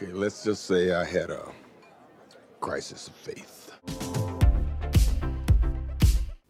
Okay, let's just say I had a crisis of faith.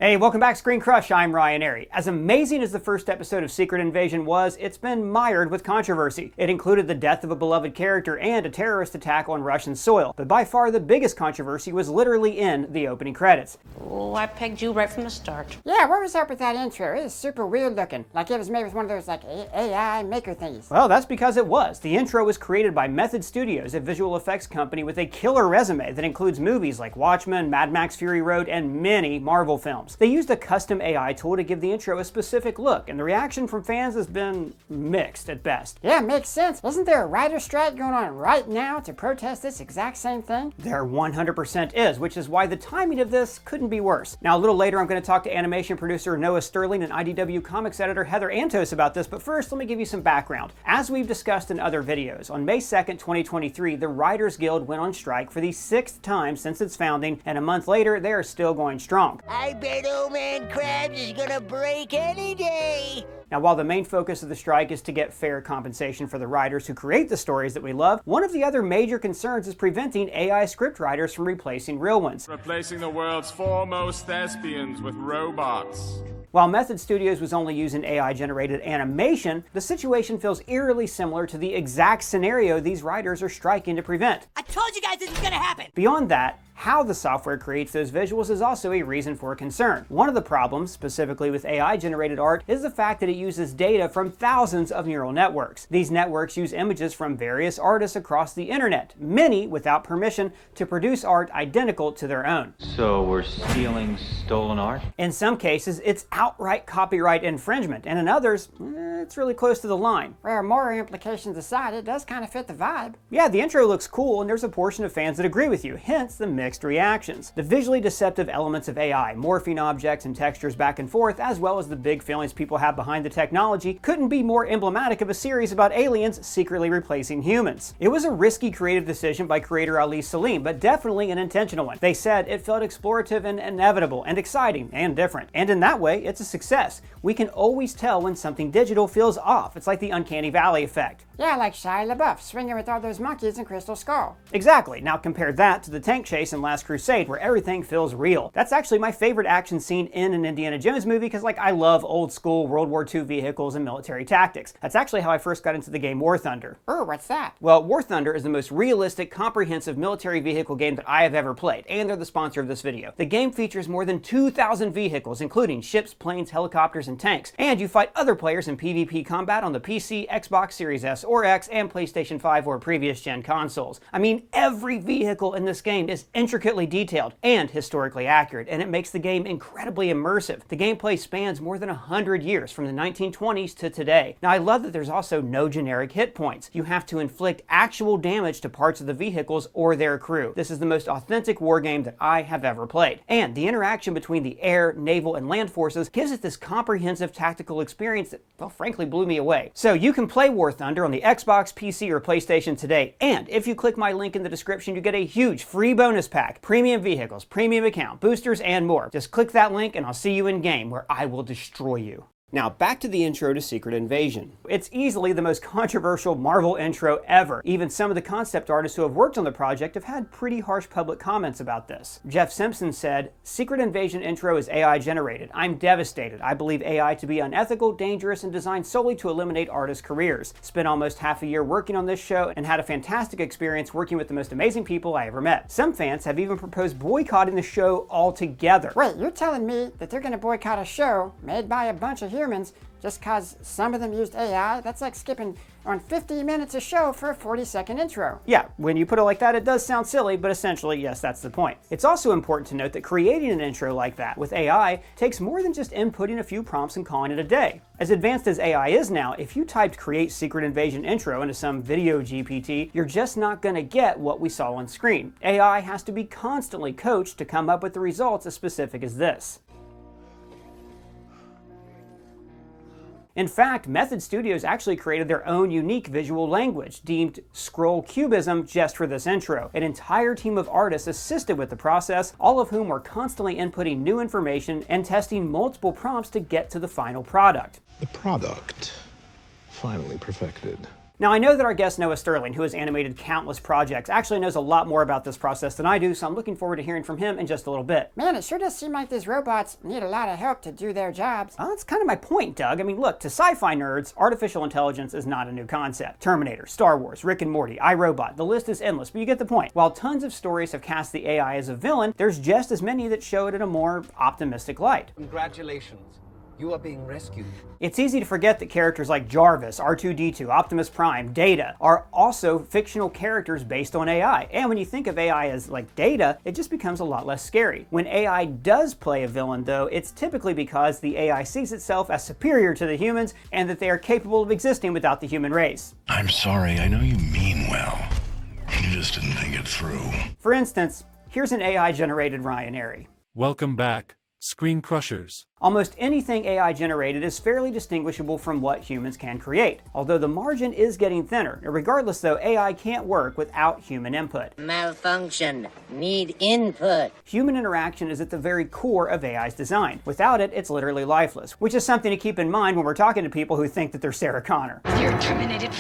Hey, welcome back, ScreenCrush. I'm Ryan Arey. As amazing as the first episode of Secret Invasion was, it's been mired with controversy. It included the death of a beloved character and a terrorist attack on Russian soil. But by far the biggest controversy was literally in the opening credits. Oh, I pegged you right from the start. Yeah, what was up with that intro? It was super weird looking. Like it was made with one of those like AI maker thingies. Well, that's because it was. The intro was created by Method Studios, a visual effects company with a killer resume that includes movies like Watchmen, Mad Max Fury Road, and many Marvel films. They used a custom AI tool to give the intro a specific look, and the reaction from fans has been mixed at best. Yeah, makes sense. Isn't there a writer's strike going on right now to protest this exact same thing? There 100% is, which is why the timing of this couldn't be worse. Now, a little later, I'm going to talk to animation producer Noah Sterling and IDW Comics editor Heather Antos about this, but first, let me give you some background. As we've discussed in other videos, on May 2nd, 2023, the Writers Guild went on strike for the 6th time since its founding, and a month later, they are still going strong. I bet old man Krabs is gonna break any day. Now, while the main focus of the strike is to get fair compensation for the writers who create the stories that we love, one of the other major concerns is preventing AI scriptwriters from replacing real ones. Replacing the world's foremost thespians with robots. While Method Studios was only using AI-generated animation, the situation feels eerily similar to the exact scenario these writers are striking to prevent. I told you guys this was gonna happen. Beyond that, how the software creates those visuals is also a reason for concern. One of the problems, specifically with AI-generated art, is the fact that it uses data from thousands of neural networks. These networks use images from various artists across the internet, many without permission, to produce art identical to their own. So we're stealing stolen art? In some cases, it's outright copyright infringement, and in others, it's really close to the line. Well, more implications aside, it does kind of fit the vibe. Yeah, the intro looks cool, and there's a portion of fans that agree with you, hence the mixed reactions. The visually deceptive elements of AI, morphing objects and textures back and forth, as well as the big feelings people have behind the technology, couldn't be more emblematic of a series about aliens secretly replacing humans. It was a risky creative decision by creator Ali Salim, but definitely an intentional one. They said it felt explorative and inevitable, and exciting, and different. And in that way, it's a success. We can always tell when something digital feels off. It's like the uncanny valley effect. Yeah, like Shia LaBeouf swinging with all those monkeys in Crystal Skull. Exactly. Now compare that to the tank chase in Last Crusade, where everything feels real. That's actually my favorite action scene in an Indiana Jones movie because, I love old school World War II vehicles and military tactics. That's actually how I first got into the game War Thunder. Oh, what's that? Well, War Thunder is the most realistic, comprehensive military vehicle game that I have ever played, and they're the sponsor of this video. The game features more than 2,000 vehicles, including ships, planes, helicopters, and tanks, and you fight other players in PvP combat on the PC, Xbox Series S or X, and PlayStation 5 or previous gen consoles. I mean, every vehicle in this game is intricately detailed and historically accurate, and it makes the game incredibly immersive. The gameplay spans more than 100 years, from the 1920s to today. Now, I love that there's also no generic hit points. You have to inflict actual damage to parts of the vehicles or their crew. This is the most authentic war game that I have ever played. And the interaction between the air, naval, and land forces gives it this comprehensive tactical experience that, well, frankly blew me away. So you can play War Thunder on the Xbox, PC, or PlayStation today, and if you click my link in the description, you get a huge free bonus pack, premium vehicles, premium account, boosters, and more. Just click that link and I'll see you in game, where I will destroy you. Now, back to the intro to Secret Invasion. It's easily the most controversial Marvel intro ever. Even some of the concept artists who have worked on the project have had pretty harsh public comments about this. Jeff Simpson said, "Secret Invasion intro is AI generated. I'm devastated. I believe AI to be unethical, dangerous, and designed solely to eliminate artists' careers. Spent almost half a year working on this show and had a fantastic experience working with the most amazing people I ever met. Some fans have even proposed boycotting the show altogether." Wait, you're telling me that they're gonna boycott a show made by a bunch of humans just cause some of them used AI? That's like skipping on 50 minutes of show for a 40-second intro. Yeah, when you put it like that, it does sound silly, but essentially, yes, that's the point. It's also important to note that creating an intro like that with AI takes more than just inputting a few prompts and calling it a day. As advanced as AI is now, if you typed "create Secret Invasion intro" into some video GPT, you're just not gonna get what we saw on screen. AI has to be constantly coached to come up with the results as specific as this. In fact, Method Studios actually created their own unique visual language, deemed Scroll Cubism, just for this intro. An entire team of artists assisted with the process, all of whom were constantly inputting new information and testing multiple prompts to get to the final product. The product, finally perfected. Now, I know that our guest Noah Sterling, who has animated countless projects, actually knows a lot more about this process than I do, so I'm looking forward to hearing from him in just a little bit. Man, it sure does seem like these robots need a lot of help to do their jobs. Well, that's kind of my point, Doug. I mean, look, to sci-fi nerds, artificial intelligence is not a new concept. Terminator, Star Wars, Rick and Morty, iRobot, the list is endless, but you get the point. While tons of stories have cast the AI as a villain, there's just as many that show it in a more optimistic light. Congratulations. You are being rescued. It's easy to forget that characters like Jarvis, R2-D2, Optimus Prime, Data are also fictional characters based on AI. And when you think of AI as like Data, it just becomes a lot less scary. When AI does play a villain, though, it's typically because the AI sees itself as superior to the humans and that they are capable of existing without the human race. I'm sorry, I know you mean well. You just didn't think it through. For instance, here's an AI-generated Ryan Arey. Welcome back, Screen Crushers. Almost anything AI generated is fairly distinguishable from what humans can create, although the margin is getting thinner. Regardless though, AI can't work without human input. Malfunction. Need input. Human interaction is at the very core of AI's design. Without it, it's literally lifeless, which is something to keep in mind when we're talking to people who think that they're Sarah Connor. You're terminated,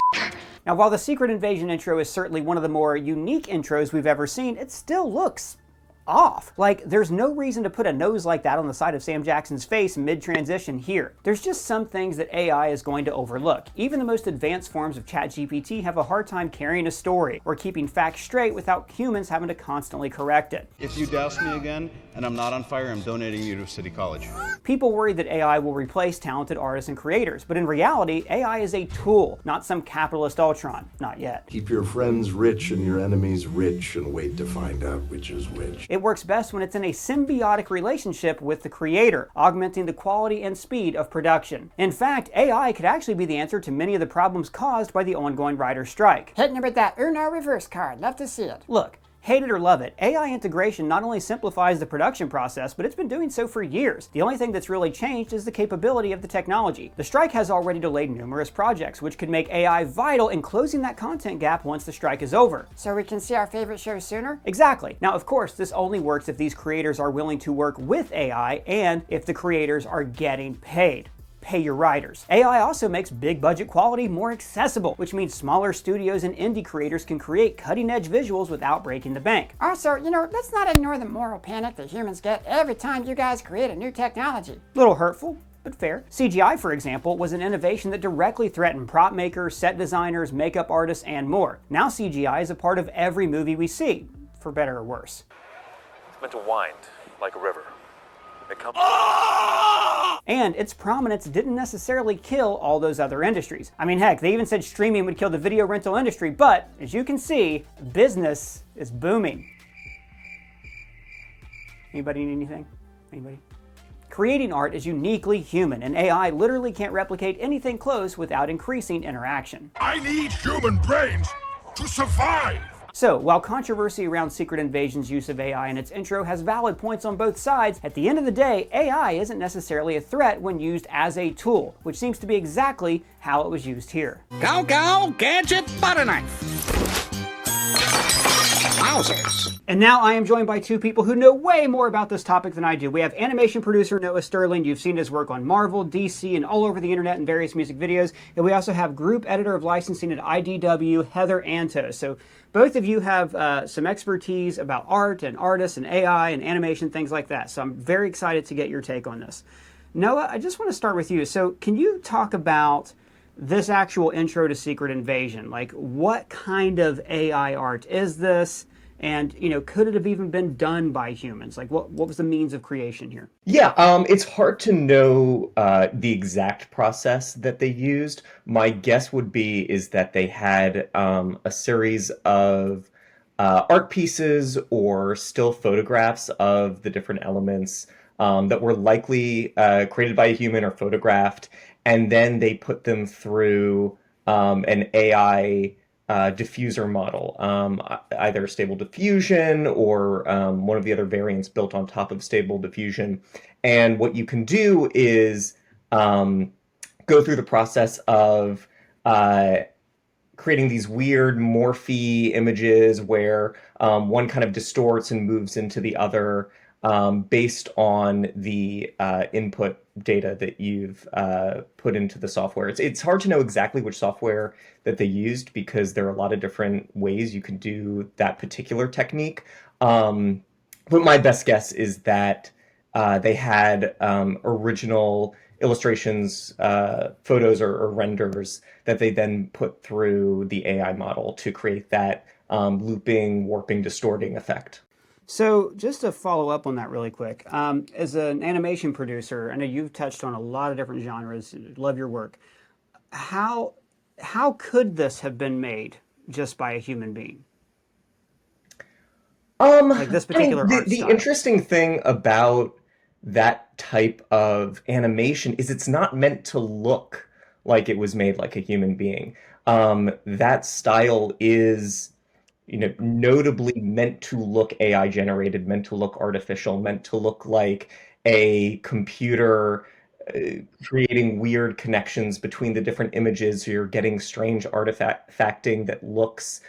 Now, while the Secret Invasion intro is certainly one of the more unique intros we've ever seen, it still looks off. Like, there's no reason to put a nose like that on the side of Sam Jackson's face mid-transition here. There's just some things that AI is going to overlook. Even the most advanced forms of ChatGPT have a hard time carrying a story or keeping facts straight without humans having to constantly correct it. If you douse me again and I'm not on fire, I'm donating you to City College. People worry that AI will replace talented artists and creators, but in reality, AI is a tool, not some capitalist Ultron. Not yet. Keep your friends rich and your enemies rich and wait to find out which is which. It works best when it's in a symbiotic relationship with the creator, augmenting the quality and speed of production. In fact, AI could actually be the answer to many of the problems caused by the ongoing writer's strike. Hitting it with that Uno reverse card. Love to see it. Look, hate it or love it, AI integration not only simplifies the production process, but it's been doing so for years. The only thing that's really changed is the capability of the technology. The strike has already delayed numerous projects, which could make AI vital in closing that content gap once the strike is over. So we can see our favorite shows sooner? Exactly. Now, of course, this only works if these creators are willing to work with AI and if the creators are getting paid. Pay your writers. AI also makes big budget quality more accessible, which means smaller studios and indie creators can create cutting edge visuals without breaking the bank. Also, let's not ignore the moral panic that humans get every time you guys create a new technology. Little hurtful, but fair. CGI, for example, was an innovation that directly threatened prop makers, set designers, makeup artists, and more. Now CGI is a part of every movie we see, for better or worse. It's meant to wind like a river. It comes. And its prominence didn't necessarily kill all those other industries. I mean, heck, they even said streaming would kill the video rental industry, but as you can see, business is booming. Anybody need anything? Anybody? Creating art is uniquely human, and AI literally can't replicate anything close without increasing interaction. I need human brains to survive! So, while controversy around Secret Invasion's use of AI in its intro has valid points on both sides, at the end of the day, AI isn't necessarily a threat when used as a tool, which seems to be exactly how it was used here. Go, go, gadget butter knife. Wowzers. And now I am joined by two people who know way more about this topic than I do. We have animation producer Noah Sterling. You've seen his work on Marvel, DC, and all over the internet in various music videos. And we also have group editor of licensing at IDW, Heather Antos. So both of you have some expertise about art and artists and AI and animation, things like that. So I'm very excited to get your take on this. Noah, I just want to start with you. So can you talk about this actual intro to Secret Invasion? Like, what kind of AI art is this? And, could it have even been done by humans? Like, what was the means of creation here? Yeah, it's hard to know the exact process that they used. My guess would be is that they had a series of art pieces or still photographs of the different elements that were likely created by a human or photographed, and then they put them through an AI diffuser model, either Stable Diffusion or one of the other variants built on top of Stable Diffusion. And what you can do is go through the process of creating these weird morphy images where one kind of distorts and moves into the other. based on the input data that you've put into the software. It's hard to know exactly which software that they used because there are a lot of different ways you can do that particular technique. But my best guess is that they had original illustrations, photos, or renders that they then put through the AI model to create that looping, warping, distorting effect. So just to follow up on that really quick, as an animation producer, I know you've touched on a lot of different genres, love your work. How could this have been made just by a human being? Like this particular art the style. interesting thing about that type of animation is it's not meant to look like it was made like a human being. That style is, notably meant to look AI generated, meant to look artificial, meant to look like a computer creating weird connections between the different images. So you're getting strange artifacting that looks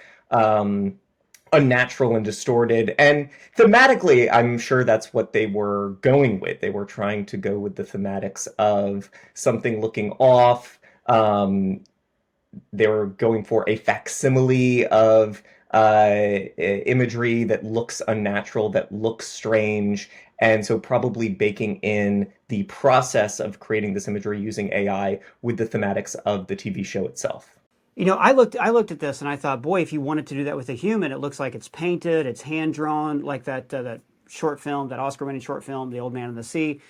unnatural and distorted. And thematically, I'm sure that's what they were going with. They were trying to go with the thematics of something looking off. They were going for a facsimile of imagery that looks unnatural, that looks strange. And so probably baking in the process of creating this imagery using AI with the thematics of the TV show itself. I looked at this and I thought, boy, if you wanted to do that with a human, it looks like it's painted, it's hand drawn, like that short film, that Oscar-winning short film, The Old Man and the Sea.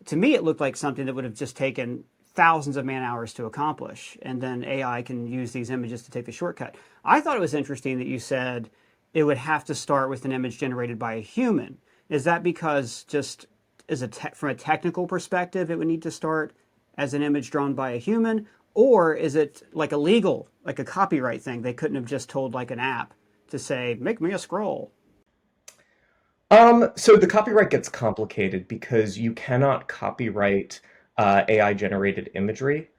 To me, it looked like something that would have just taken thousands of man-hours to accomplish, and then AI can use these images to take the shortcut. I thought it was interesting that you said it would have to start with an image generated by a human. Is that because just from a technical perspective, it would need to start as an image drawn by a human? Or is it like illegal, like a copyright thing? They couldn't have just told like an app to say, make me a scroll. So the copyright gets complicated because you cannot copyright AI generated imagery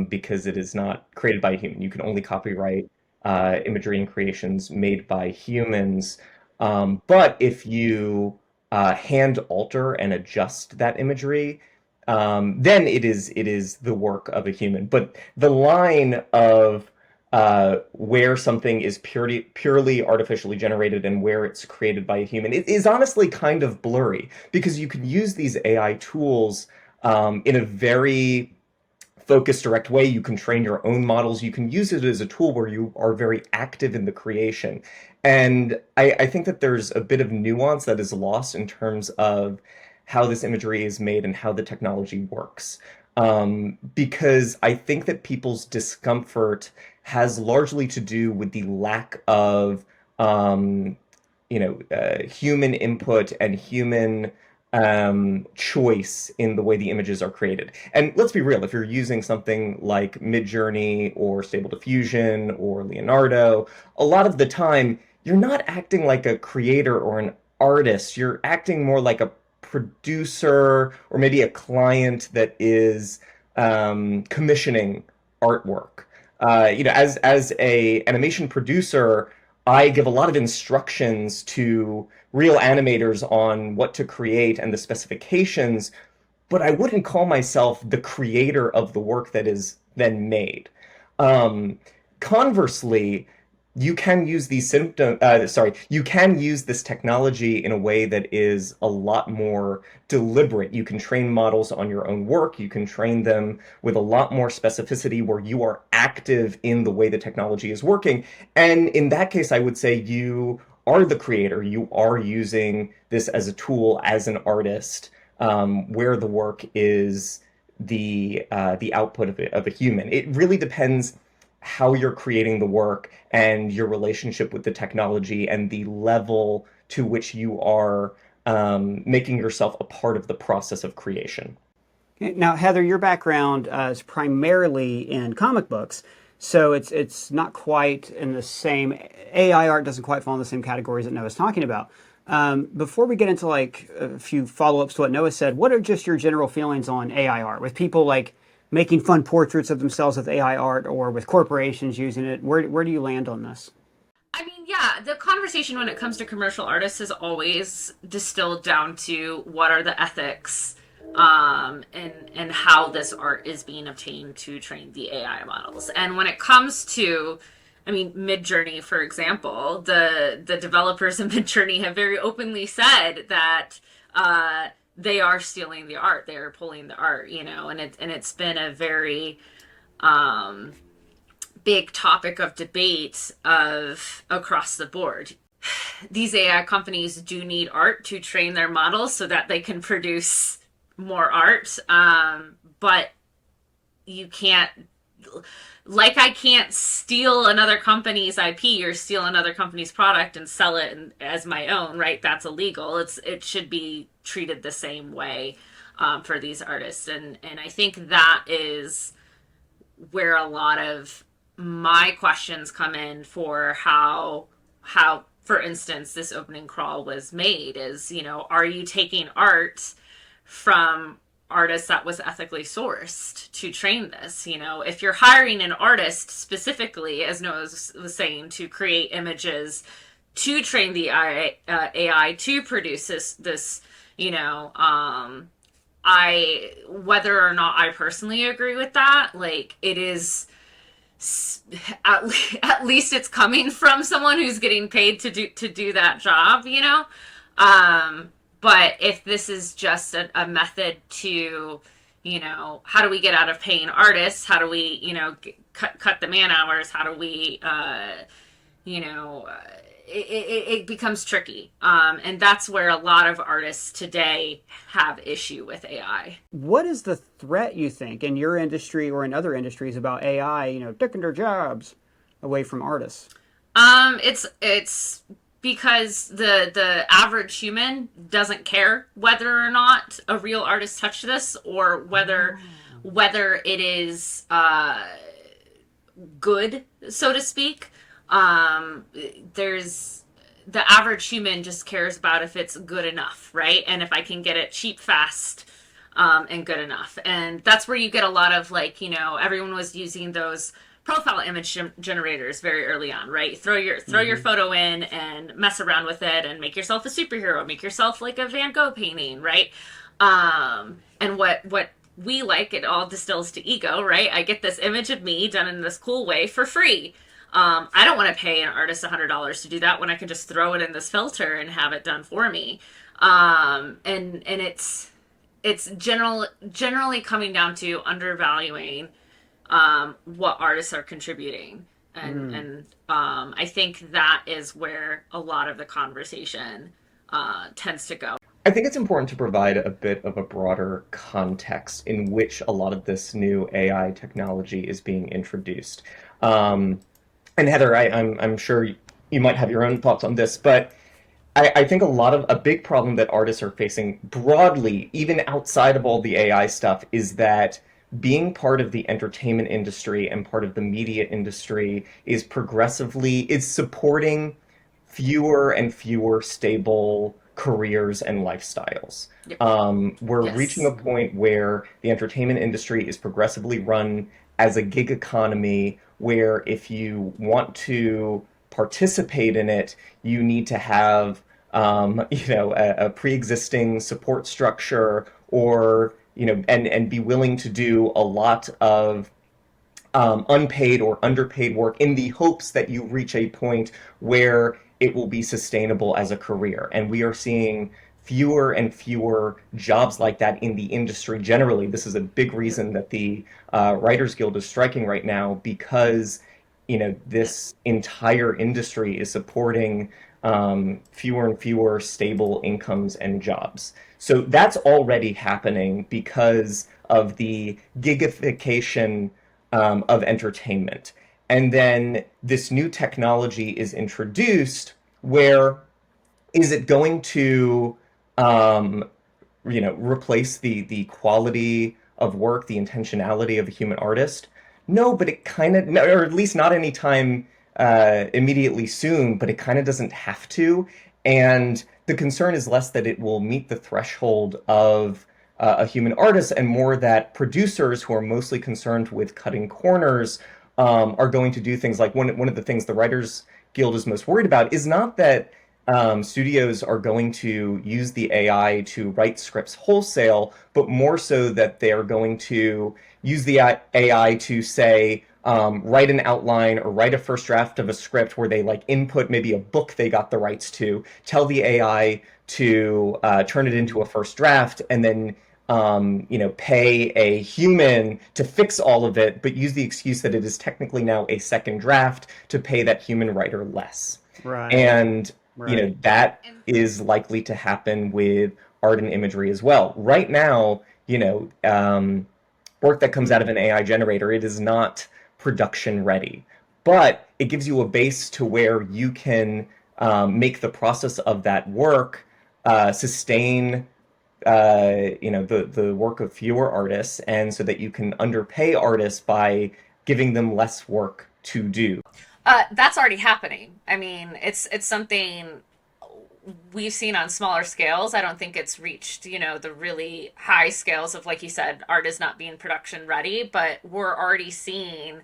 because it is not created by a human. You can only copyright imagery and creations made by humans. But if you hand alter and adjust that imagery, then it is the work of a human. But the line of where something is purely artificially generated and where it's created by a human is honestly kind of blurry, because you can use these AI tools in a very focused, direct way. You can train your own models. You can use it as a tool where you are very active in the creation. And I think that there's a bit of nuance that is lost in terms of how this imagery is made and how the technology works. Because I think that people's discomfort has largely to do with the lack of, human input and human choice in the way the images are created. And let's be real, if you're using something like Midjourney or Stable Diffusion or Leonardo, a lot of the time, you're not acting like a creator or an artist. You're acting more like a producer or maybe a client that is commissioning artwork. As a animation producer, I give a lot of instructions to real animators on what to create and the specifications, but I wouldn't call myself the creator of the work that is then made. Conversely, you can use you can use this technology in a way that is a lot more deliberate. You can train models on your own work. You can train them with a lot more specificity where you are active in the way the technology is working. And in that case, I would say you are the creator. You are using this as a tool, as an artist, where the work is the output of a human. It really depends how you're creating the work and your relationship with the technology and the level to which you are making yourself a part of the process of creation. Now, Heather, your background is primarily in comic books, so it's not quite in the same, AI art doesn't quite fall in the same categories that Noah's talking about. Before we get into like a few follow-ups to what Noah said, what are just your general feelings on AI art with people like making fun portraits of themselves with AI art or with corporations using it? Where do you land on this? I mean, yeah, the conversation when it comes to commercial artists is always distilled down to what are the ethics, and how this art is being obtained to train the AI models. And when it comes to, I mean, Midjourney, for example, the developers in Midjourney have very openly said that they are stealing the art, they are pulling the art, you know, and it's been a very big topic of debate across the board. These AI companies do need art to train their models so that they can produce more art, but you can't, like, I can't steal another company's IP or steal another company's product and sell it as my own, right? That's illegal. It should be treated the same way for these artists, and I think that is where a lot of my questions come in for how for instance this opening crawl was made. Is, you know, are you taking art from artists that was ethically sourced to train this? You know, if you're hiring an artist specifically, as Noah was saying, to create images to train the AI to produce this, you know, whether or not I personally agree with that, like, it is at least it's coming from someone who's getting paid to do that job, you know. But if this is just a method to, you know, how do we get out of paying artists? How do we, you know, cut the man hours? How do we, you know, it becomes tricky. And that's where a lot of artists today have issue with AI. What is the threat, you think, in your industry or in other industries about AI, you know, taking their jobs away from artists? It's because the average human doesn't care whether or not a real artist touched this, or whether it is good, so to speak. There's the average human just cares about if it's good enough, right? And if I can get it cheap, fast, and good enough. And that's where you get a lot of, like, you know, everyone was using those profile image generators very early on, right? Throw your photo in and mess around with it and make yourself a superhero, make yourself like a Van Gogh painting, right? And what we like, it all distills to ego, right? I get this image of me done in this cool way for free. I don't want to pay an artist $100 to do that when I can just throw it in this filter and have it done for me. And it's generally coming down to undervaluing what artists are contributing, and I think that is where a lot of the conversation tends to go. I think it's important to provide a bit of a broader context in which a lot of this new AI technology is being introduced. And Heather, I'm sure you might have your own thoughts on this, but I think a big problem that artists are facing broadly, even outside of all the AI stuff, is that being part of the entertainment industry and part of the media industry is supporting fewer and fewer stable careers and lifestyles. Yep. We're reaching a point where the entertainment industry is progressively run as a gig economy, where if you want to participate in it, you need to have a pre-existing support structure, or and be willing to do a lot of unpaid or underpaid work in the hopes that you reach a point where it will be sustainable as a career. And we are seeing fewer and fewer jobs like that in the industry generally. This is a big reason that the Writers Guild is striking right now, because this entire industry is supporting fewer and fewer stable incomes and jobs. So that's already happening because of the gigification of entertainment. And then this new technology is introduced, where is it going to replace the quality of work, the intentionality of a human artist? No, but it kind of, or at least not anytime immediately soon, but it kind of doesn't have to. And the concern is less that it will meet the threshold of a human artist, and more that producers, who are mostly concerned with cutting corners, are going to do things like one of the things the Writers Guild is most worried about is not that studios are going to use the AI to write scripts wholesale, but more so that they're going to use the AI to say, write an outline or write a first draft of a script where they like input maybe a book they got the rights to, tell the AI to turn it into a first draft, and then pay a human to fix all of it, but use the excuse that it is technically now a second draft to pay that human writer less. Right. And right. That is likely to happen with art and imagery as well. Right now, work that comes out of an AI generator, it is not production ready, but it gives you a base to where you can make the process of that work sustain the work of fewer artists, and so that you can underpay artists by giving them less work to do. That's already happening. I mean, it's something we've seen on smaller scales. I don't think it's reached, the really high scales of, like you said, art is not being production ready, but we're already seeing,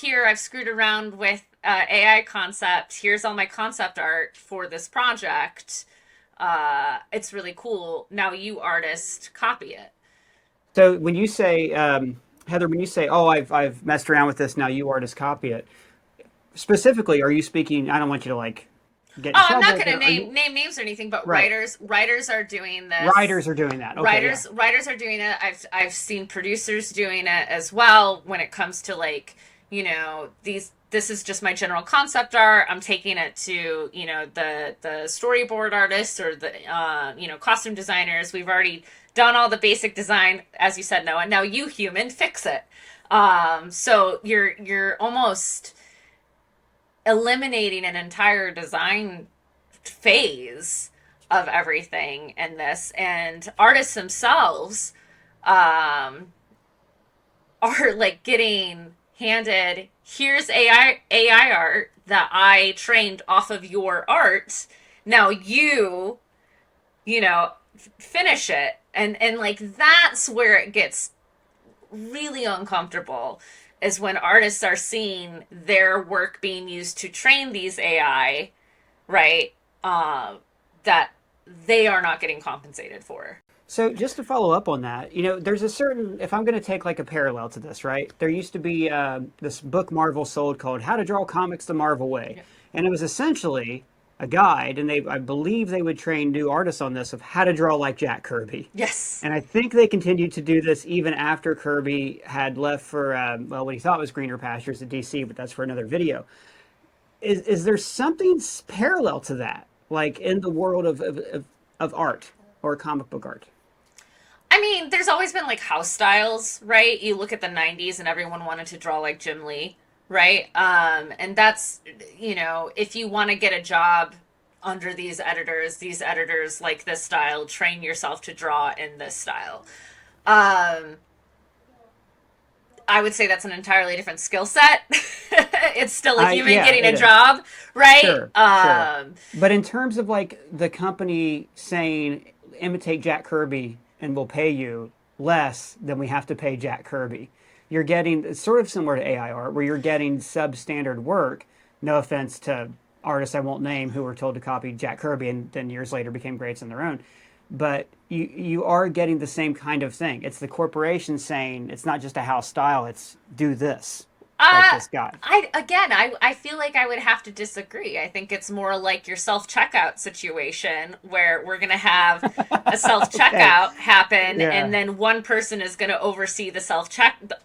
here I've screwed around with AI concept. Here's all my concept art for this project. It's really cool. Now you artist copy it. So when you say, Heather, when you say, I've messed around with this, now you artists copy it, specifically, are you speaking, I don't want you to get in trouble. I'm not going to name names or anything, but right. writers are doing this. Writers are doing that. Okay, writers are doing it. I've seen producers doing it as well when it comes to this is just my general concept art. I'm taking it to, the storyboard artists or the, costume designers. We've already done all the basic design, as you said, Noah. Now you human fix it. So you're almost eliminating an entire design phase of everything in this, and artists themselves are getting handed, here's AI art that I trained off of your art. Now you finish it. And that's where it gets really uncomfortable, is when artists are seeing their work being used to train these AI, right? That they are not getting compensated for. So just to follow up on that, there's a certain, if I'm going to take a parallel to this, right? There used to be this book Marvel sold called How to Draw Comics the Marvel Way. Yeah. And it was essentially a guide, and I believe they would train new artists on this, of how to draw like Jack Kirby. Yes. And I think they continued to do this even after Kirby had left for, what he thought was greener pastures at DC, but that's for another video. Is there something parallel to that, in the world of art or comic book art? I mean, there's always been house styles, right? You look at the 90s and everyone wanted to draw like Jim Lee, right? And that's, if you want to get a job under these editors like this style, train yourself to draw in this style. I would say that's an entirely different skill set. It's still a human getting a job, right? Sure, sure. But in terms of the company saying, imitate Jack Kirby and we'll pay you less than we have to pay Jack Kirby, you're getting, it's sort of similar to AI art, where you're getting substandard work. No offense to artists I won't name who were told to copy Jack Kirby and then years later became greats on their own. But you are getting the same kind of thing. It's the corporation saying, it's not just a house style, it's do this. Like this guy. I feel like I would have to disagree. I think it's more like your self-checkout situation, where we're going to have a self-checkout happen, and then one person is going to oversee the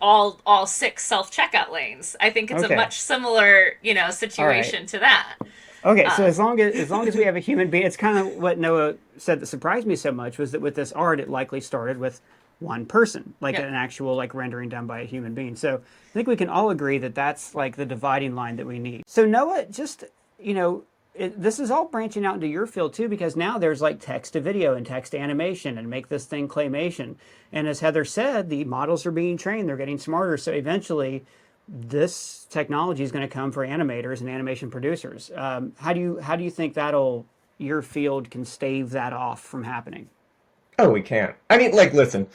all 6 self-checkout lanes. I think it's a much similar, situation to that. Okay, so as long as we have a human being, it's kind of what Noah said that surprised me so much, was that with this art, it likely started with one person, an actual rendering done by a human being. So I think we can all agree that that's the dividing line that we need. So Noah, just, this is all branching out into your field too, because now there's text to video and text to animation and make this thing claymation. And as Heather said, the models are being trained, they're getting smarter. So eventually this technology is going to come for animators and animation producers. How do you think your field can stave that off from happening? Oh, we can't. I mean, listen,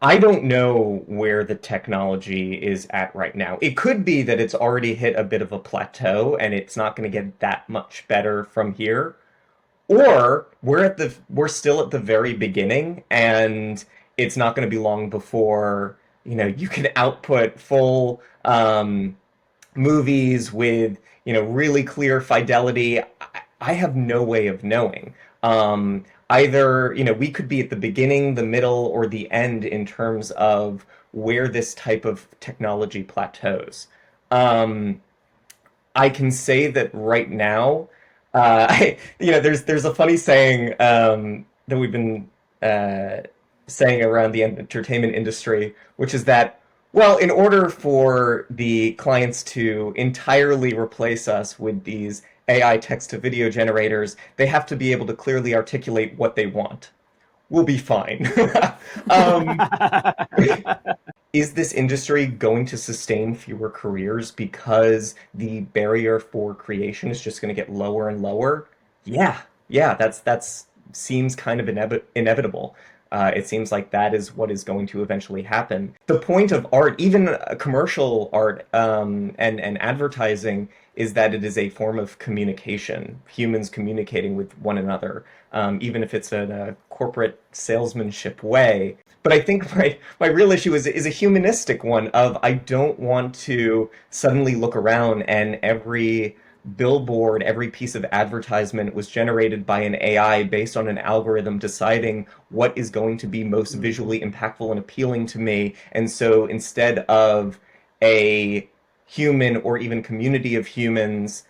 I don't know where the technology is at right now. It could be that it's already hit a bit of a plateau and it's not going to get that much better from here. Or we're still at the very beginning and it's not going to be long before, you can output full movies with, really clear fidelity. I have no way of knowing. Either, we could be at the beginning, the middle, or the end in terms of where this type of technology plateaus. I can say that right now, there's a funny saying that we've been saying around the entertainment industry, which is that, well, in order for the clients to entirely replace us with these AI text-to-video generators, they have to be able to clearly articulate what they want. We'll be fine. Is this industry going to sustain fewer careers because the barrier for creation is just going to get lower and lower? Yeah, that's seems kind of inevitable. It seems like that is what is going to eventually happen. The point of art, even commercial art and advertising, is that it is a form of communication, humans communicating with one another, even if it's in a corporate salesmanship way. But I think my real issue is a humanistic one of I don't want to suddenly look around and every billboard, every piece of advertisement was generated by an AI based on an algorithm deciding what is going to be most visually impactful and appealing to me. And so instead of a human or even community of humans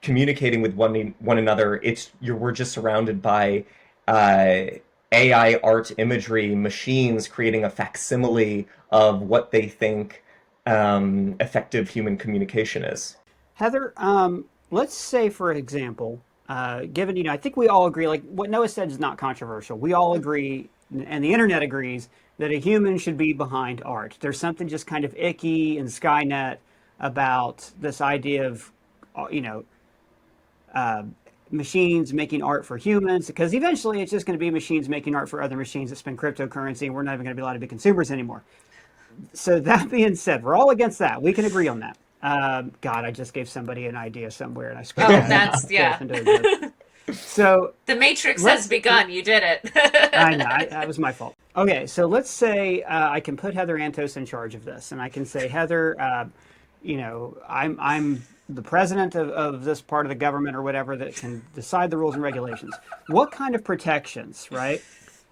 communicating with one another, we're just surrounded by AI art imagery machines creating a facsimile of what they think effective human communication is. Heather, let's say, for example, given, I think we all agree, like what Noah said is not controversial. We all agree, and the internet agrees, that a human should be behind art. There's something just kind of icky in Skynet about this idea of, machines making art for humans, because eventually it's just going to be machines making art for other machines that spend cryptocurrency, and we're not even going to be allowed to be consumers anymore. So that being said, we're all against that. We can agree on that. God, I just gave somebody an idea somewhere, and I spoke. Oh, that's yeah. So the Matrix has begun. You did it. I know that was my fault. Okay, so let's say I can put Heather Antos in charge of this, and I can say, Heather, I'm the president of this part of the government or whatever that can decide the rules and regulations. What kind of protections, right,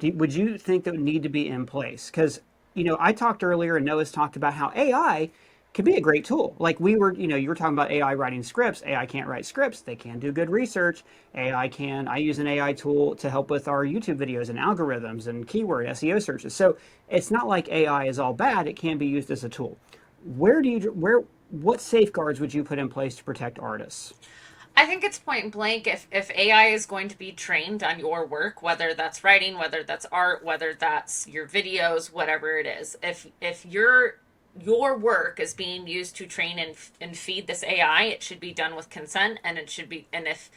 would you think that would need to be in place? Because I talked earlier, and Noah's talked about how AI can be a great tool. Like you were talking about AI writing scripts. AI can't write scripts. They can do good research. I use an AI tool to help with our YouTube videos and algorithms and keyword SEO searches. So it's not like AI is all bad. It can be used as a tool. What safeguards would you put in place to protect artists? I think it's point blank. If AI is going to be trained on your work, whether that's writing, whether that's art, whether that's your videos, whatever it is, if your work is being used to train and feed this AI, it should be done with consent, and it should be, and if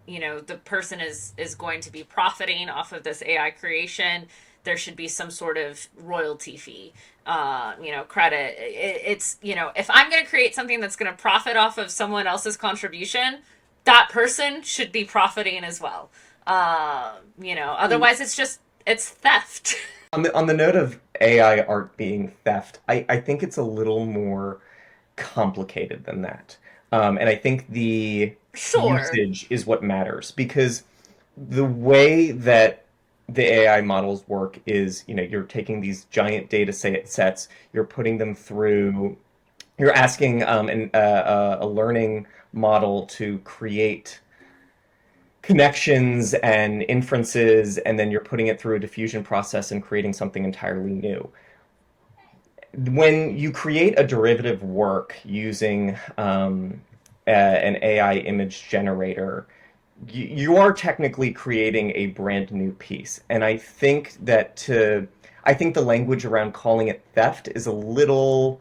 the person is going to be profiting off of this AI creation, there should be some sort of royalty fee, credit. It's if I'm going to create something that's going to profit off of someone else's contribution, that person should be profiting as well. Otherwise it's theft. On the note of AI art being theft, I think it's a little more complicated than that. And I think the usage is what matters, because the way that the AI models work is, you're taking these giant data sets, you're putting them through, you're asking a learning model to create connections and inferences, and then you're putting it through a diffusion process and creating something entirely new. When you create a derivative work using an AI image generator, you are technically creating a brand new piece. And I think the language around calling it theft is a little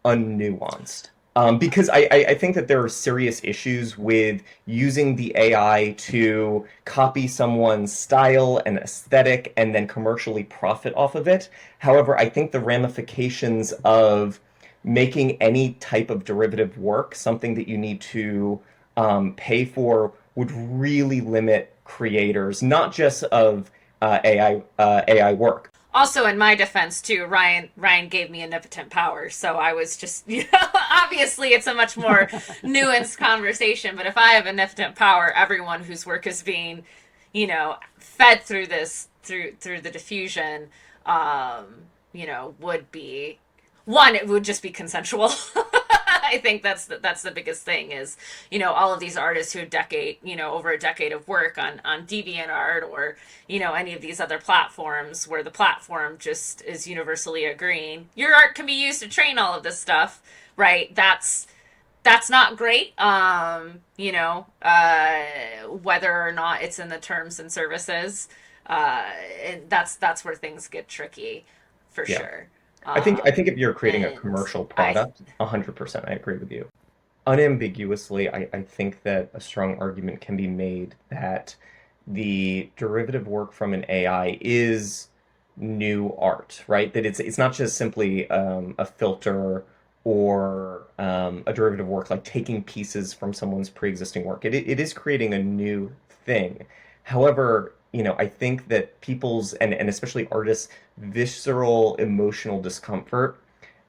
unnuanced. Because I think that there are serious issues with using the AI to copy someone's style and aesthetic and then commercially profit off of it. However, I think the ramifications of making any type of derivative work something that you need to pay for would really limit creators, not just of AI work. Also, in my defense too, Ryan gave me omnipotent power, so I was just, obviously it's a much more nuanced conversation. But if I have omnipotent power, everyone whose work is being, fed through this through the diffusion, would be it would just be consensual. I think that's the biggest thing is, all of these artists who over a decade of work on DeviantArt or, any of these other platforms where the platform just is universally agreeing, your art can be used to train all of this stuff, right? That's not great. Whether or not it's in the terms and services, and that's where things get tricky for sure. I think if you're creating a commercial product, 100%, I agree with you. Unambiguously, I think that a strong argument can be made that the derivative work from an AI is new art, right? That it's not just simply a filter or a derivative work, like taking pieces from someone's pre-existing work. It is creating a new thing. However, I think that people's, and especially artists' visceral emotional discomfort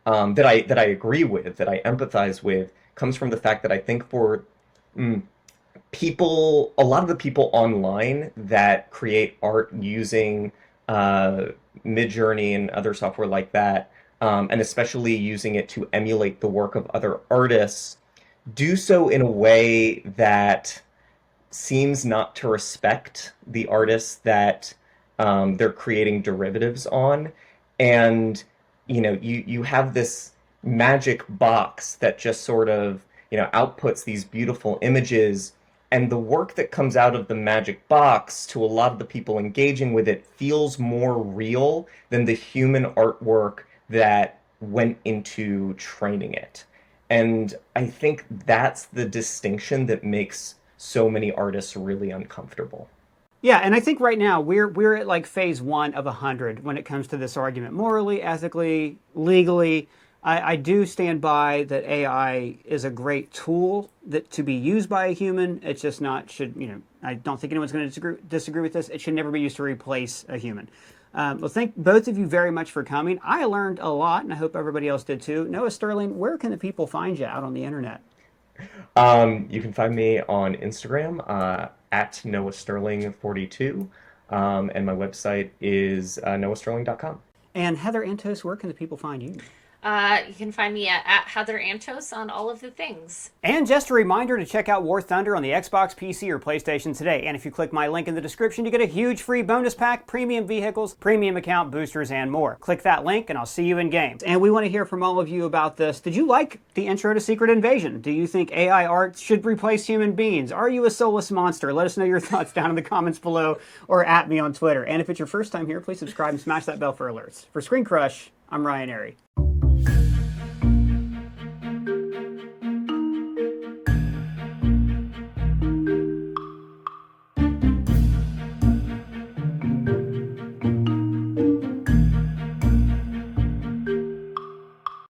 that I agree with, that I empathize with, comes from the fact that I think for people, a lot of the people online that create art using Midjourney and other software like that, and especially using it to emulate the work of other artists, do so in a way that seems not to respect the artists that they're creating derivatives on. And you have this magic box that just sort of outputs these beautiful images, and the work that comes out of the magic box, to a lot of the people engaging with it, feels more real than the human artwork that went into training it. And I think that's the distinction that makes so many artists really uncomfortable. Yeah, and I think right now we're at like phase 1 of 100 when it comes to this argument. Morally, ethically, legally, I do stand by that AI is a great tool that to be used by a human. It's just not I don't think anyone's going to disagree with this. It should never be used to replace a human. Well, thank both of you very much for coming. I learned a lot, and I hope everybody else did too. Noah Sterling, where can the people find you out on the internet? You can find me on Instagram at NoahSterling42, and my website is noahsterling.com. And Heather Antos, where can the people find you? You can find me at Heather Antos on all of the things. And just a reminder to check out War Thunder on the Xbox, PC, or PlayStation today. And if you click my link in the description, you get a huge free bonus pack, premium vehicles, premium account boosters, and more. Click that link and I'll see you in games. And we want to hear from all of you about this. Did you like the intro to Secret Invasion? Do you think AI art should replace human beings? Are you a soulless monster? Let us know your thoughts down in the comments below or at me on Twitter. And if it's your first time here, please subscribe and smash that bell for alerts. For ScreenCrush, I'm Ryan Arey.